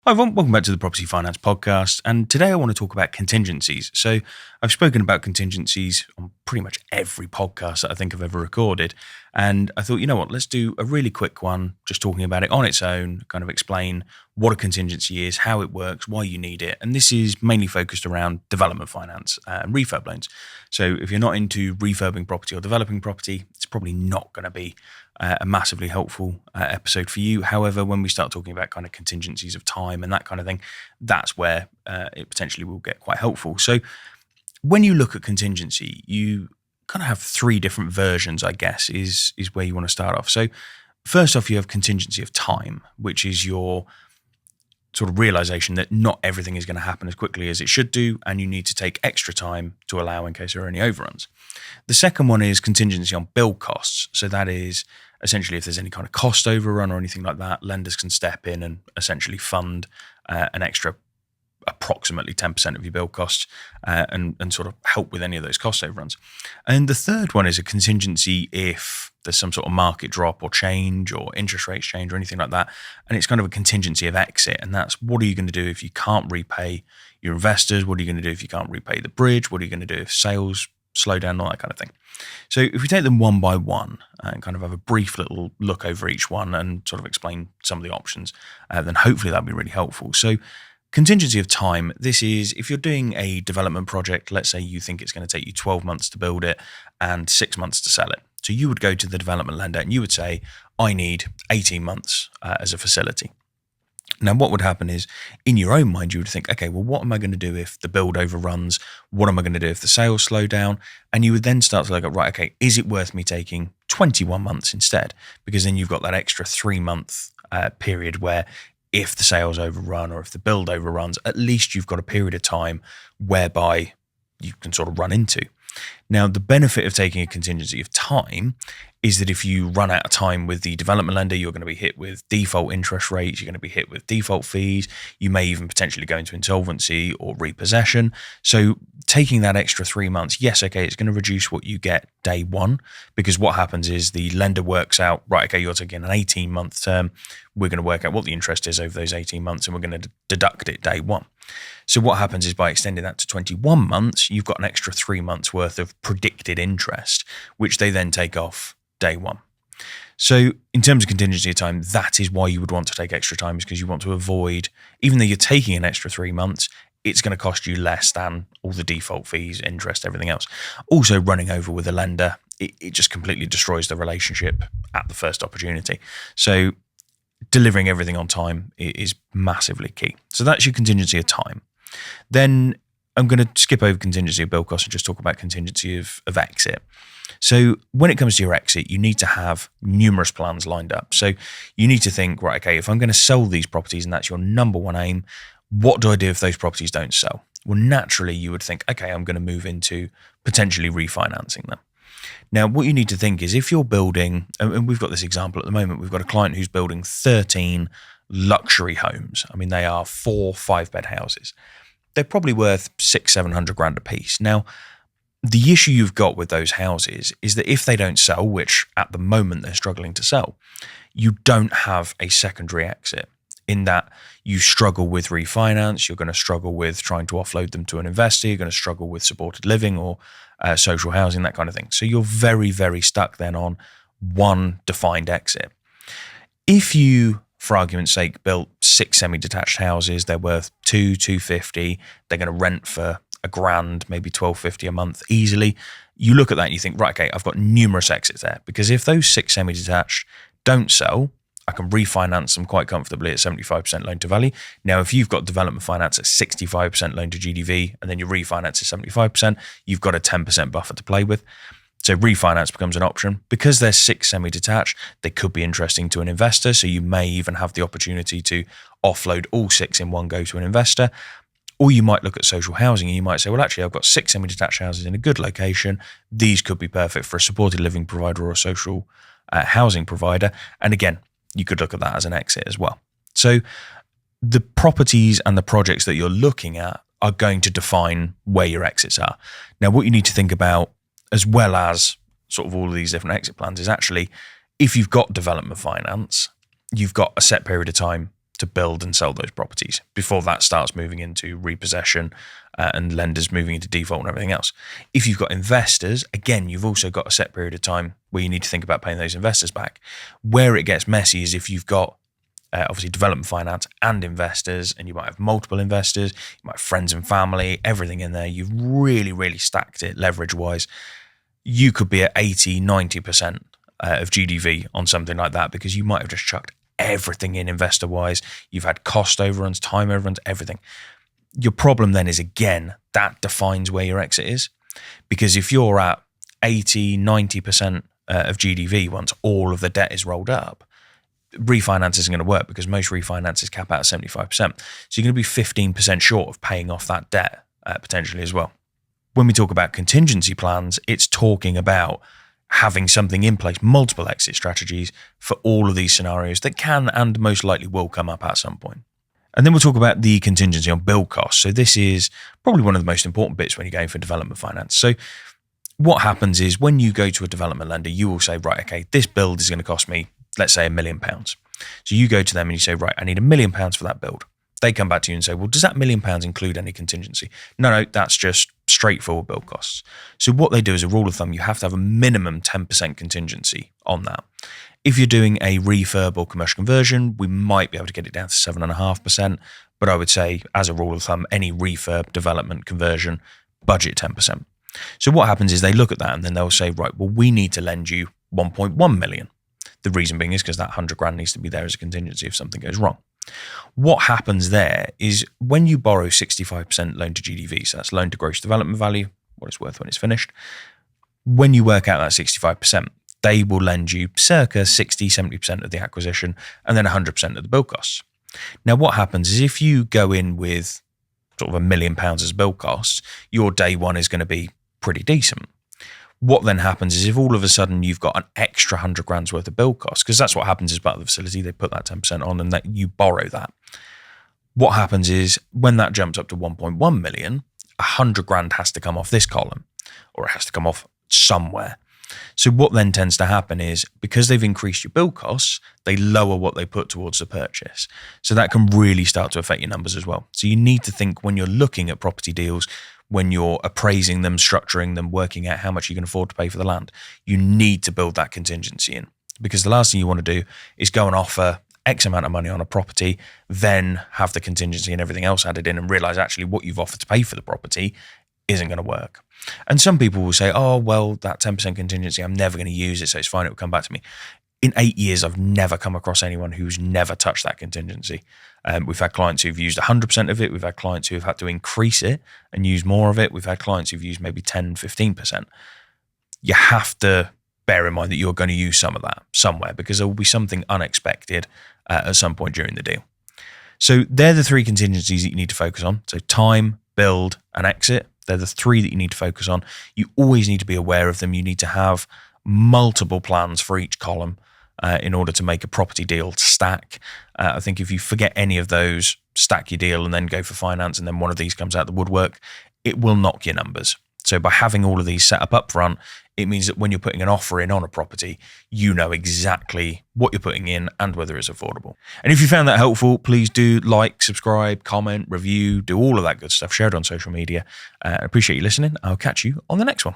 Hi everyone, welcome back to the Property Finance Podcast, and today I want to talk about contingencies. So I've spoken about contingencies on pretty much every podcast that I think I've ever recorded, and I thought, you know what, let's do a really quick one, just talking about it on its own, kind of explain what a contingency is, how it works, why you need it, and this is mainly focused around development finance and refurb loans. So if you're not into refurbing property or developing property, it's probably not going to be a massively helpful episode for you. However, when we start talking about kind of contingencies of time and that kind of thing, that's where it potentially will get quite helpful. So when you look at contingency, you kind of have three different versions, I guess, is where you want to start off. So first off, you have contingency of time, which is your sort of realization that not everything is going to happen as quickly as it should do, and you need to take extra time to allow in case there are any overruns. The second one is contingency on build costs. So that is essentially if there's any kind of cost overrun or anything like that, lenders can step in and essentially fund an extra approximately 10% of your build costs and sort of help with any of those cost overruns. And the third one is a contingency if there's some sort of market drop or change or interest rates change or anything like that. And it's kind of a contingency of exit. And that's, what are you going to do if you can't repay your investors? What are you going to do if you can't repay the bridge? What are you going to do if sales slow down, all that kind of thing? So if we take them one by one and kind of have a brief little look over each one and sort of explain some of the options, then hopefully that'll be really helpful. So contingency of time, this is if you're doing a development project, let's say you think it's going to take you 12 months to build it and 6 months to sell it. So you would go to the development lender and you would say, I need 18 months as a facility. Now, what would happen is in your own mind, you would think, okay, well, what am I going to do if the build overruns? What am I going to do if the sales slow down? And you would then start to look at, right, okay, is it worth me taking 21 months instead? Because then you've got that extra 3-month period where if the sales overrun or if the build overruns, at least you've got a period of time whereby you can sort of run into. Now, the benefit of taking a contingency of time is that if you run out of time with the development lender, you're going to be hit with default interest rates, you're going to be hit with default fees, you may even potentially go into insolvency or repossession. So taking that extra 3 months, yes, okay, it's going to reduce what you get day one, because what happens is the lender works out, right, okay, you're taking an 18-month term, we're going to work out what the interest is over those 18 months and we're going to deduct it day one. So what happens is by extending that to 21 months, you've got an extra 3 months worth of predicted interest, which they then take off day one. So in terms of contingency of time, that is why you would want to take extra time, is because you want to avoid, even though you're taking an extra 3 months, it's going to cost you less than all the default fees, interest, everything else. Also, running over with a lender, it just completely destroys the relationship at the first opportunity. So delivering everything on time is massively key. So that's your contingency of time. Then I'm going to skip over contingency of build costs and just talk about contingency of exit. So when it comes to your exit, you need to have numerous plans lined up. So you need to think, right, okay, if I'm going to sell these properties and that's your number one aim, what do I do if those properties don't sell? Well, naturally, you would think, okay, I'm going to move into potentially refinancing them. Now, what you need to think is if you're building, and we've got this example at the moment, we've got a client who's building 13 luxury homes. I mean, they are 4 5-bed houses. They're probably worth 600-700 grand a piece. Now, the issue you've got with those houses is that if they don't sell, which at the moment they're struggling to sell, you don't have a secondary exit, in that you struggle with refinance, you're going to struggle with trying to offload them to an investor, you're going to struggle with supported living or social housing, that kind of thing. So you're very, very stuck then on one defined exit. If you, for argument's sake, built 6 semi-detached houses, they're worth 250, they're going to rent for $1,000, maybe $1,250 a month easily. You look at that and you think, right, okay, I've got numerous exits there, because if those 6 semi-detached don't sell, I can refinance them quite comfortably at 75% loan to value. Now, if you've got development finance at 65% loan to GDV and then you refinance at 75%, you've got a 10% buffer to play with. So refinance becomes an option. Because they're 6 semi-detached, they could be interesting to an investor. So you may even have the opportunity to offload all 6 in one go to an investor. Or you might look at social housing and you might say, well, actually, I've got 6 semi-detached houses in a good location. These could be perfect for a supported living provider or a social housing provider. And again, you could look at that as an exit as well. So the properties and the projects that you're looking at are going to define where your exits are. Now, what you need to think about, as well as sort of all of these different exit plans, is actually, if you've got development finance, you've got a set period of time to build and sell those properties before that starts moving into repossession and lenders moving into default and everything else. If you've got investors, again, you've also got a set period of time where you need to think about paying those investors back. Where it gets messy is if you've got obviously development finance and investors, and you might have multiple investors, you might have friends and family, everything in there. You've really, really stacked it leverage-wise. You could be at 80, 90% of GDV on something like that because you might have just chucked everything in investor-wise. You've had cost overruns, time overruns, everything. Your problem then is, again, that defines where your exit is. Because if you're at 80, 90% of GDV once all of the debt is rolled up, refinance isn't going to work because most refinances cap out at 75%. So you're going to be 15% short of paying off that debt potentially as well. When we talk about contingency plans, it's talking about having something in place, multiple exit strategies for all of these scenarios that can and most likely will come up at some point. And then we'll talk about the contingency on build costs. So this is probably one of the most important bits when you're going for development finance. So what happens is when you go to a development lender, you will say, right, okay, this build is going to cost me, let's say, £1 million. So you go to them and you say, right, I need £1 million for that build. They come back to you and say, well, does that £1 million include any contingency? No, that's just straightforward build costs. So what they do as a rule of thumb, you have to have a minimum 10% contingency on that. If you're doing a refurb or commercial conversion, we might be able to get it down to 7.5%. But I would say, as a rule of thumb, any refurb, development, conversion, budget 10%. So what happens is they look at that and then they'll say, right, well, we need to lend you 1.1 million. The reason being is because that 100 grand needs to be there as a contingency if something goes wrong. What happens there is when you borrow 65% loan to GDV, so that's loan to gross development value, what it's worth when it's finished, when you work out that 65%, they will lend you circa 60, 70% of the acquisition and then 100% of the build costs. Now, what happens is if you go in with sort of £1 million as build costs, your day one is going to be pretty decent. What then happens is if all of a sudden you've got an extra 100 grand's worth of build costs, because that's what happens as part of the facility, they put that 10% on and that you borrow that. What happens is when that jumps up to 1.1 million, 100 grand has to come off this column, or it has to come off somewhere. So what then tends to happen is because they've increased your build costs, they lower what they put towards the purchase. So that can really start to affect your numbers as well. So you need to think when you're looking at property deals, when you're appraising them, structuring them, working out how much you can afford to pay for the land, you need to build that contingency in. Because the last thing you want to do is go and offer X amount of money on a property, then have the contingency and everything else added in and realize actually what you've offered to pay for the property isn't going to work. And some people will say, oh, well, that 10% contingency, I'm never going to use it, so it's fine, it will come back to me. In 8 years, I've never come across anyone who's never touched that contingency. We've had clients who've used 100% of it. We've had clients who've had to increase it and use more of it. We've had clients who've used maybe 10, 15%. You have to bear in mind that you're going to use some of that somewhere because there will be something unexpected at some point during the deal. So they're the three contingencies that you need to focus on. So time, build, and exit. They're the three that you need to focus on. You always need to be aware of them. You need to have multiple plans for each column in order to make a property deal stack. I think if you forget any of those, stack your deal and then go for finance, and then one of these comes out the woodwork, it will knock your numbers. So by having all of these set up front, it means that when you're putting an offer in on a property, you know exactly what you're putting in and whether it's affordable. And if you found that helpful, please do like, subscribe, comment, review, do all of that good stuff. Share it on social media. I appreciate you listening. I'll catch you on the next one.